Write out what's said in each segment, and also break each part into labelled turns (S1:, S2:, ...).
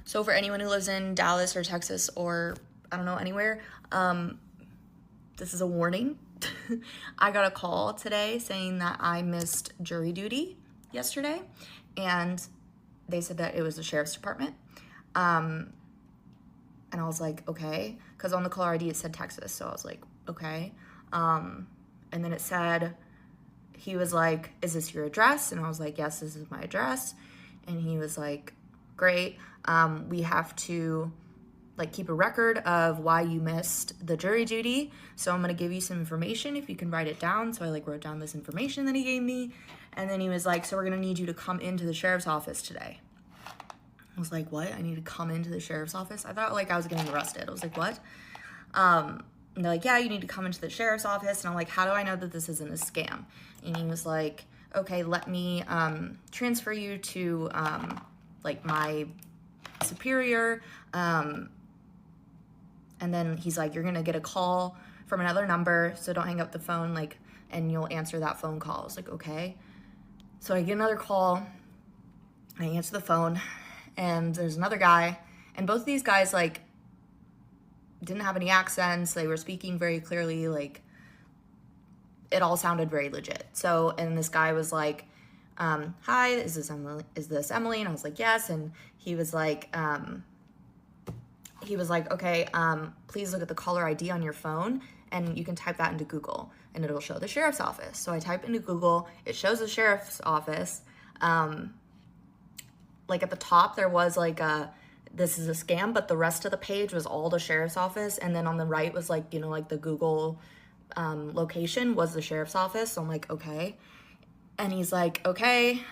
S1: So for anyone who lives in Dallas or Texas or I don't know, anywhere, this is a warning. I got a call today saying that I missed jury duty yesterday, and they said that it was the sheriff's department. And I was like, okay, because on the caller ID it said Texas, so I was like, okay. And then it said, he was like, is this your address? And I was like, yes, this is my address. And he was like, great. We have to like keep a record of why you missed the jury duty. So I'm gonna give you some information if you can write it down. So I like wrote down this information that he gave me. And then he was like, so we're gonna need you to come into the sheriff's office today. I was like, what? I need to come into the sheriff's office? I thought like I was getting arrested. I was like, what? And they're like, yeah, you need to come into the sheriff's office. And I'm like, how do I know that this isn't a scam? And he was like, okay, let me transfer you to like my superior. And then he's like, you're gonna get a call from another number, so don't hang up the phone, like, and you'll answer that phone call. I was like, okay. So I get another call, I answer the phone, and there's another guy, and both of these guys, like, didn't have any accents. They were speaking very clearly, like, it all sounded very legit. So, and this guy was like, hi, is this Emily? And I was like, yes. And he was like, okay, please look at the caller ID on your phone, and you can type that into Google, and it'll show the sheriff's office. So I type into Google, it shows the sheriff's office. Like at the top, there was like this is a scam, but the rest of the page was all the sheriff's office. And then on the right was like, you know, like the Google location was the sheriff's office. So I'm like, okay. And he's like, okay,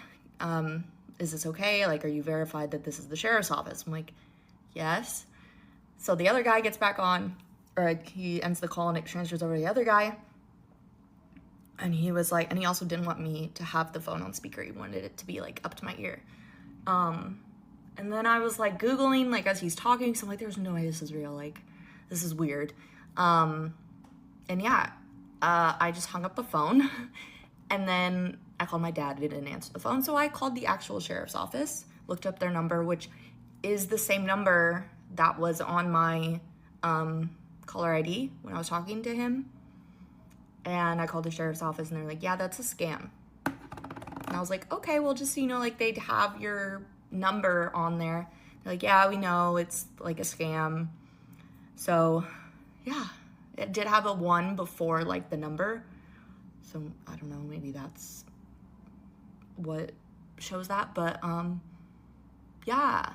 S1: is this okay? Like, are you verified that this is the sheriff's office? I'm like, yes. So the other guy gets back on, or like he ends the call and it transfers over to the other guy. And he was like, and he also didn't want me to have the phone on speaker. He wanted it to be like up to my ear. And then I was like Googling, like as he's talking, so I'm like, there's no way this is real. Like, this is weird. And yeah, I just hung up the phone and then I called my dad. He didn't answer the phone. So I called the actual sheriff's office, looked up their number, which is the same number that was on my caller ID when I was talking to him. And I called the sheriff's office and they're like, yeah, that's a scam. And I was like, okay, well, just so you know, like they'd have your number on there. They're like, yeah, we know it's like a scam. So yeah, it did have a 1 before like the number. So I don't know, maybe that's what shows that. But yeah,